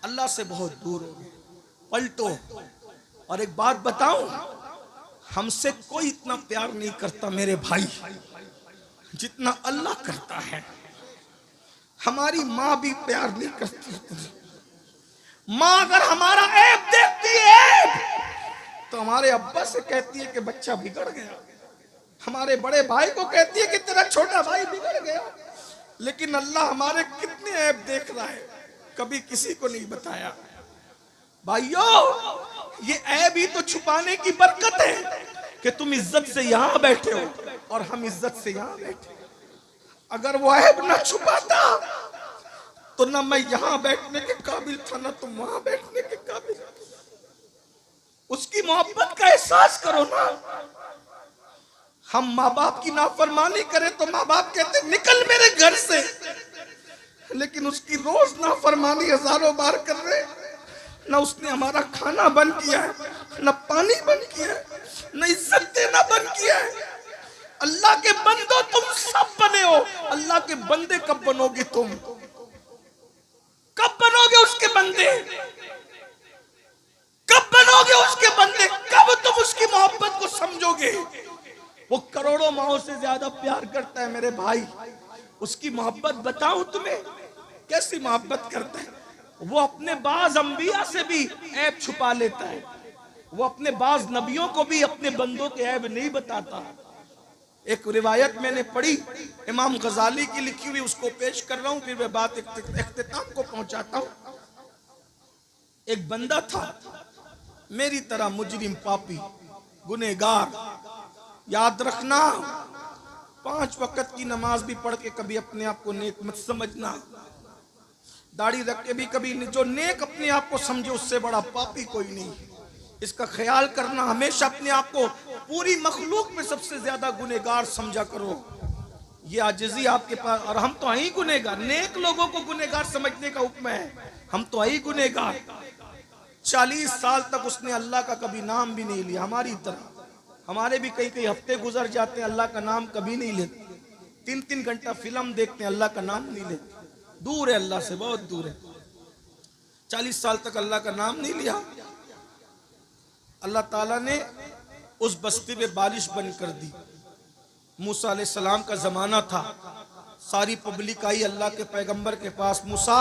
अल्लाह से बहुत दूर हो गए। पलटो। और एक बात बताऊं, हमसे कोई इतना प्यार नहीं करता मेरे भाई जितना अल्लाह करता है। हमारी माँ भी प्यार नहीं करती। माँ अगर हमारा ऐब देखती है तो हमारे अब्बा से कहती है कि बच्चा बिगड़ गया। हमारे बड़े भाई को कहती है कि तेरा छोटा भाई बिगड़ गया। लेकिन अल्लाह हमारे कितने ऐब देख रहा है, कभी किसी को नहीं बताया। भाइयों, ये ऐब ही तो छुपाने की बरकत है कि तुम इज्जत से यहां बैठे हो और हम इज्जत से यहां बैठे। अगर वो ऐब ना छुपाता तो ना मैं यहां बैठने के काबिल था, ना तुम वहां बैठने के काबिल। उसकी मोहब्बत का एहसास करो ना। हम माँ बाप की नाफरमानी करें तो माँ बाप कहते निकल मेरे घर से, लेकिन उसकी रोज नाफरमानी हजारों बार कर रहे। ना उसने हमारा खाना बंद किया है, ना पानी बंद किया है, ना इज्जत देना बंद किया है। अल्लाह के बंदो तुम सब बने हो, अल्लाह के बंदे कब बनोगे तुम? कब बनोगे उसके बंदे? कब बनोगे उसके बंदे? कब तुम उसकी मोहब्बत को समझोगे? वो करोड़ों माओं से ज्यादा प्यार करता है मेरे भाई। उसकी मोहब्बत बताऊं तुम्हें कैसी मोहब्बत करता है। वो अपने बाज अंबिया से भी ऐब छुपा लेता है। वो अपने बाज नबियों को भी अपने बंदों के ऐब नहीं बताता। एक रिवायत मैंने पढ़ी, इमाम गजाली की लिखी हुई, उसको पेश कर रहा हूं, फिर मैं बात इख्तिताम को पहुंचाता हूं। एक बंदा था मेरी तरह मुजरिम, पापी, गुनहगार। याद रखना, 5 वक्त की नमाज भी पढ़ के कभी अपने आप को नेक मत समझना। दाढ़ी रख के भी कभी जो नेक अपने आप को समझे उससे बड़ा पापी कोई नहीं। इसका ख्याल करना। हमेशा अपने आप को पूरी मखलूक में सबसे ज्यादा गुनहगार समझा करो। ये आजिज़ी आपके पास। और हम तो आई गुनहगार, नेक लोगों को गुनहगार समझने का हुक्म है। हम तो आई गुनहगार। 40 साल तक उसने अल्लाह का कभी नाम भी नहीं लिया। हमारी तरह हमारे भी कई कई हफ्ते गुजर जाते हैं, अल्लाह का नाम कभी नहीं लेते। 3-3 घंटा फिल्म देखते हैं, अल्लाह का नाम नहीं लेते। दूर है अल्लाह से, बहुत दूर है। 40 साल तक अल्लाह का नाम नहीं लिया। अल्लाह ताला ने उस बस्ती में बारिश बंद कर दी। मूसा अलैहिस्सलाम का जमाना था। सारी पब्लिक आई अल्लाह के पैगंबर के पास। मूसा,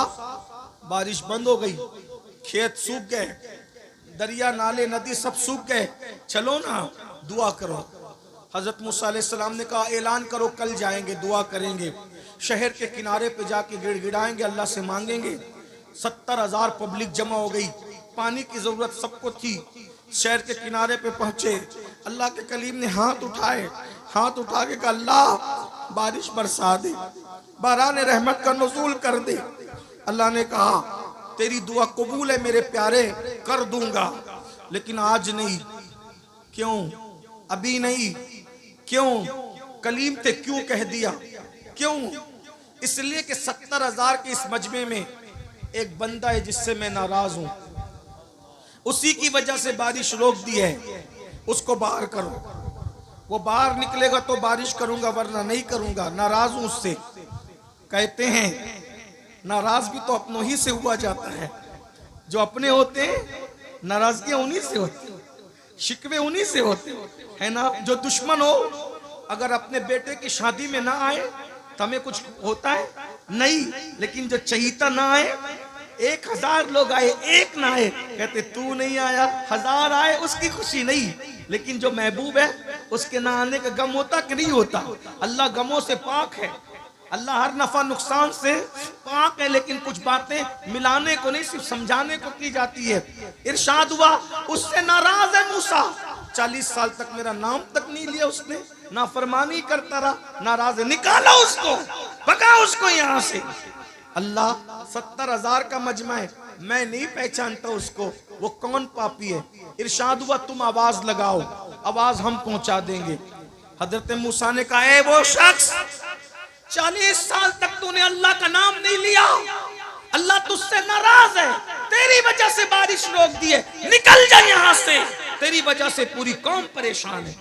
बारिश बंद हो गई, खेत सूख गए, दरिया नाले नदी सब सूख गए, चलो ना दुआ करो। हजरत मूसा अलैहिस्सलाम ने कहा ऐलान करो, कल जाएंगे, दुआ करेंगे, शहर के किनारे पे जाके गिड़गिड़ाएंगे, अल्लाह से मांगेंगे। 70,000 पब्लिक जमा हो गई। पानी की जरूरत सबको थी। शहर के किनारे पे पहुंचे। अल्लाह के कलीम ने हाथ उठाए, हाथ उठा के कहा अल्लाह बारिश बरसा दे, बारान रहमत का नुज़ूल कर दे। अल्लाह ने कहा तेरी दुआ कबूल है मेरे प्यारे, कर दूंगा, लेकिन आज नहीं। क्यों? अभी नहीं। क्यों? कलीम थे, क्यों कह दिया? क्यों? इसलिए कि 70,000 के इस मजमे में एक बंदा है जिससे मैं नाराज हूं। उसी की वजह से बारिश रोक दी है, उसको बाहर करो। वो बाहर निकलेगा तो बारिश करूंगा, वरना नहीं करूंगा, नाराज हूं उससे। कहते हैं नाराज भी तो अपनों ही से हुआ जाता है। जो अपने होते हैं नाराजगियां उन्हीं से होती, शिकवे उन्हीं से होते है ना। जो दुश्मन हो अगर अपने बेटे की शादी में ना आए तो हमें कुछ होता है नहीं, लेकिन जो चहीता ना आए, 1000 लोग आए, एक ना आए, कहते तू नहीं आया। 1000 आए उसकी खुशी नहीं, लेकिन जो महबूब है उसके ना आने का गम होता कि नहीं होता? अल्लाह गमों से पाक है, अल्लाह हर नफा नुकसान से पाक है, लेकिन कुछ बातें मिलाने को नहीं, सिर्फ समझाने को की जाती है। इरशाद हुआ उससे नाराज है मूसा। 40 साल तक मेरा नाम तक नहीं लिया उसने, नाफरमानी करता रहा, नाराज है। निकालो उसको, भगाओ उसको यहाँ से। अल्लाह 70,000 का मजमा है, मैं नहीं पहचानता उसको, वो कौन पापी है। इरशाद हुआ तुम आवाज लगाओ, आवाज हम पहुंचा देंगे। हजरत मूसा ने कहा ए वो शख्स, 40 साल तक तूने अल्लाह का नाम नहीं लिया, अल्लाह तुझसे नाराज है, तेरी वजह से बारिश रोक दी है, निकल जा यहां से, तेरी वजह से पूरी कौम परेशान है।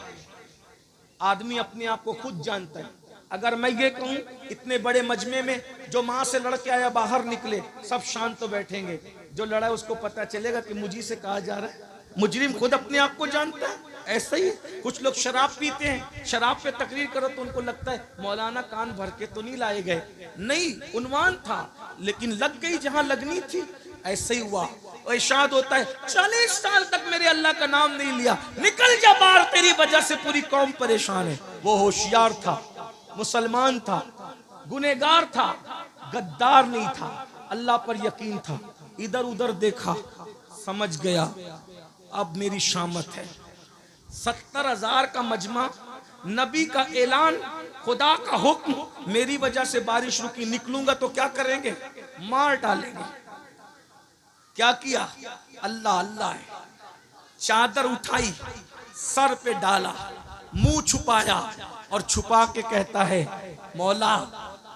आदमी अपने आप को खुद जानता है, अगर मैं ये कहूं इतने बड़े मजमे में जो माँ से लड़के आया बाहर निकले, सब शांत तो बैठेंगे, जो लड़ा है उसको पता चलेगा कि मुझी से कहा जा रहा है। मुजरिम खुद अपने आप को जानता है। ऐसा ही कुछ लोग शराब पीते हैं, शराब पे तकरीर करो तो उनको लगता है मौलाना कान भर के तो नहीं लाए गए, नहीं, उन्वान था लेकिन लग गई जहां लगनी थी। ऐसे ही हुआ। इरशाद होता है 40 साल तक मेरे अल्लाह का नाम नहीं लिया, निकल जा बाहर, तेरी वजह से पूरी कौम परेशान है। वो होशियार था, मुसलमान था, गुनेगार था, गद्दार नहीं था, अल्लाह पर यकीन था। इधर उधर देखा, समझ गया अब मेरी शामत है। 70,000 का मजमा, नबी का ऐलान, खुदा का हुक्म, मेरी वजह से बारिश रुकी, निकलूंगा तो क्या करेंगे, मार डालेंगे। क्या किया, अल्लाह अल्लाह है, चादर उठाई, सर पे डाला, मुंह छुपाया और छुपा के कहता है मौला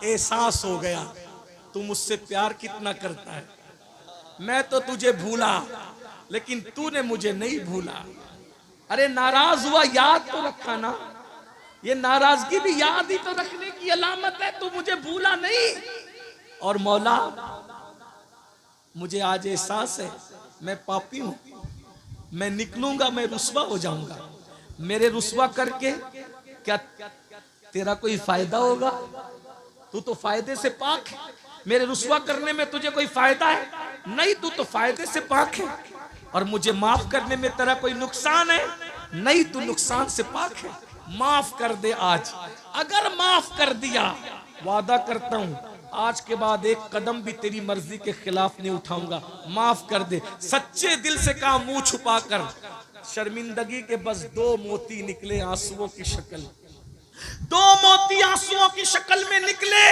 एहसास हो गया तू मुझसे प्यार कितना करता है। मैं तो तुझे भूला लेकिन तूने मुझे नहीं भूला। अरे नाराज हुआ, याद तो रखा ना, ये नाराजगी भी याद ही तो रखने की अलामत है। तू मुझे भूला नहीं। और मौला मुझे आज एहसास है मैं पापी हूं, मैं निकलूंगा मैं रुस्वा हो जाऊंगा, मेरे रुस्वा करके क्या तेरा कोई फायदा होगा? तू तो फायदे से पाक है, मेरे रुस्वा करने में तुझे कोई फायदा है? नहीं, तू तो फायदे से पाक है। और मुझे माफ करने में तेरा कोई नुकसान है? नहीं, तू नुकसान से पाक है। माफ कर दे आज। अगर माफ कर दिया, वादा करता हूं आज के बाद एक कदम भी तेरी मर्जी के खिलाफ नहीं उठाऊंगा। माफ कर दे। सच्चे दिल से कहा, मुंह छुपाकर। शर्मिंदगी के बस 2 मोती निकले आंसुओं की शक्ल, 2 मोती आंसुओं की शक्ल में निकले।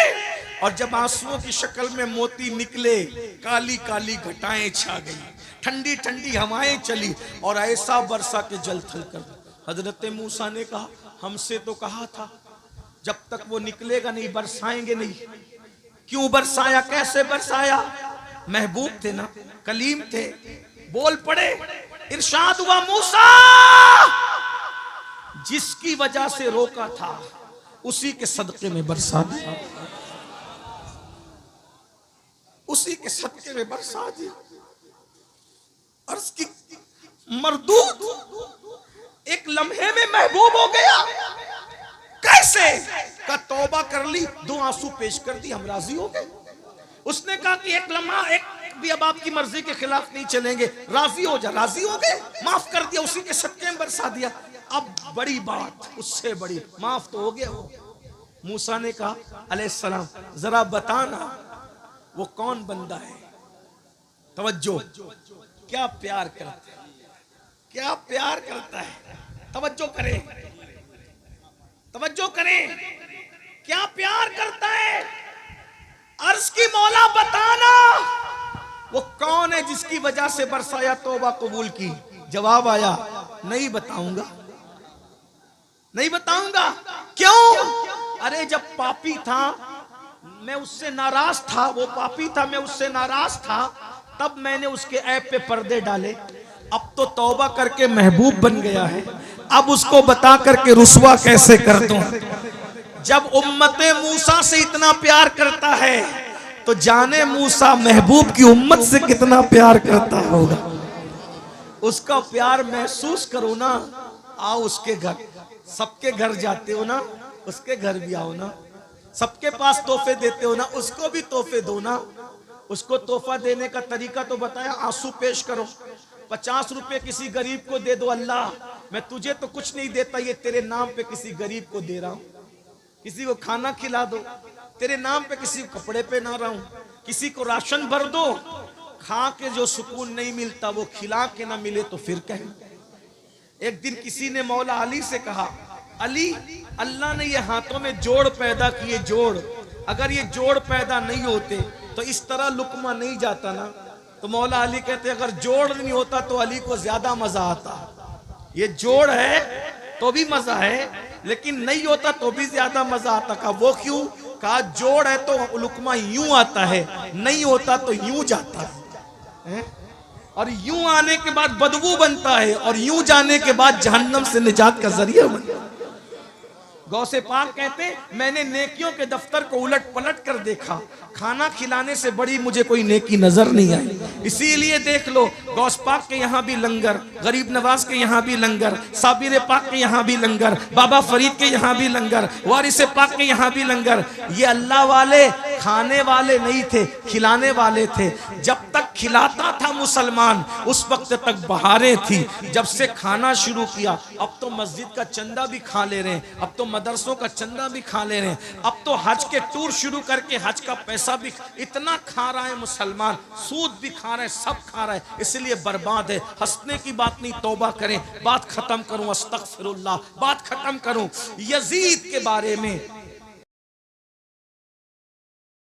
और जब आंसुओं की शक्ल में मोती निकले, काली काली घटाएं छा गई, ठंडी ठंडी हवाएं चली और ऐसा बरसा के जल थल कर। हजरत मूसा ने कहा, हमसे तो कहा था जब तक वो निकलेगा नहीं बरसाएंगे नहीं। क्यों बरसाया, कैसे बरसाया? महबूब थे ना, कलीम थे, बोल पड़े। इरशाद हुआ, मूसा जिसकी वजह से रोका था उसी के सदके में बरसा दिया, उसी के सदके में बरसा दिया। अर्ज़ की मरदूद एक लम्हे में महबूब हो गया। कैसे? का तौबा कर ली, 2 आंसू पेश कर दी, हम राजी हो गए। उसने कहा कि एक लम्हा, एक भी अब आपकी मर्जी के खिलाफ नहीं चलेंगे, राजी हो जा, राजी हो गए, माफ कर दिया, उसी के सदके में बरसा दिया। अब बड़ी बात, उससे बड़ी, माफ तो हो गया वो। मूसा ने कहा अलैहिस्सलाम, जरा बताना वो कौन बंदा है? तवज्जो, क्या प्यार करता है, क्या प्यार करता है। तवज्जो करें, तवज्जो करें, क्या प्यार करता है। अर्ज की मौला बताना वो कौन है जिसकी वजह से बरसाया, तौबा कबूल की। जवाब आया, नहीं बताऊंगा, नहीं बताऊंगा। क्यों? अरे जब पापी था मैं उससे नाराज था, वो पापी था मैं उससे नाराज था, तब मैंने उसके ऐब पे पर्दे डाले। अब तो तौबा करके महबूब बन गया है, अब उसको बता करके रुसवा कैसे कर दूं। जब उम्मते मूसा से इतना प्यार करता है तो जाने मूसा महबूब की उम्मत से कितना प्यार करता होगा। उसका प्यार महसूस करो ना। आओ उसके घर, सबके घर जाते हो ना, उसके घर भी आओ ना। सबके पास तोहफे देते हो ना, उसको भी तोहफे दो ना। उसको तोहफा देने का तरीका तो बताया, आंसू पेश करो। 50 रुपए किसी गरीब को दे दो, अल्लाह मैं तुझे तो कुछ नहीं देता, ये तेरे नाम पे किसी गरीब को दे रहा हूं। किसी को खाना खिला दो, तेरे नाम पे किसी को कपड़े पहना रहा हूं। किसी को राशन भर दो, खा के जो सुकून नहीं मिलता वो खिला के ना मिले तो फिर कहें। एक दिन किसी ने मौला अली से कहा, अली अल्लाह ने ये हाथों में जोड़ पैदा किए, जोड़, अगर ये जोड़ पैदा नहीं होते तो इस तरह लुकमा नहीं जाता ना। तो मौला अली कहते अगर जोड़ नहीं होता तो अली को ज्यादा मजा आता। ये जोड़ है तो भी मजा है, लेकिन नहीं होता तो भी ज्यादा मजा आता। कहा वो क्यों? कहा जोड़ है तो लुकमा यूं आता है, नहीं होता तो यूं जाता है, और यूं आने के बाद बदबू बनता है, और यूं जाने के बाद जहन्नम से निजात का जरिया बनता है। गौसे पाक कहते हैं मैंने नेकियों के दफ्तर को उलट पलट कर देखा, खाना खिलाने से बड़ी मुझे कोई नेकी नजर नहीं आई। इसीलिए देख लो गौस पाक के यहाँ भी लंगर, गरीब नवाज के यहाँ भी लंगर, साबिर पाक के यहाँ भी लंगर, बाबा फरीद के यहाँ भी लंगर, वारिस पाक के यहाँ भी लंगर। ये अल्लाह वाले खाने वाले नहीं थे, खिलाने वाले थे। जब तक खिलाता था मुसलमान उस वक्त तक बहारें थी। जब से खाना शुरू किया अब तो मस्जिद का चंदा भी खा ले रहे हैं, अब तो मदरसों का चंदा भी खा ले रहे हैं, अब तो हज के टूर शुरू करके हज का पैसा भी इतना खा रहा है मुसलमान, सूद भी खा रहे हैं, सब खा रहे हैं। इसलिए बर्बाद है। हंसने की बात नहीं, तौबा करें। बात खत्म करूं, अस्तगफिरुल्लाह, बात खत्म करूं। यजीद के बारे में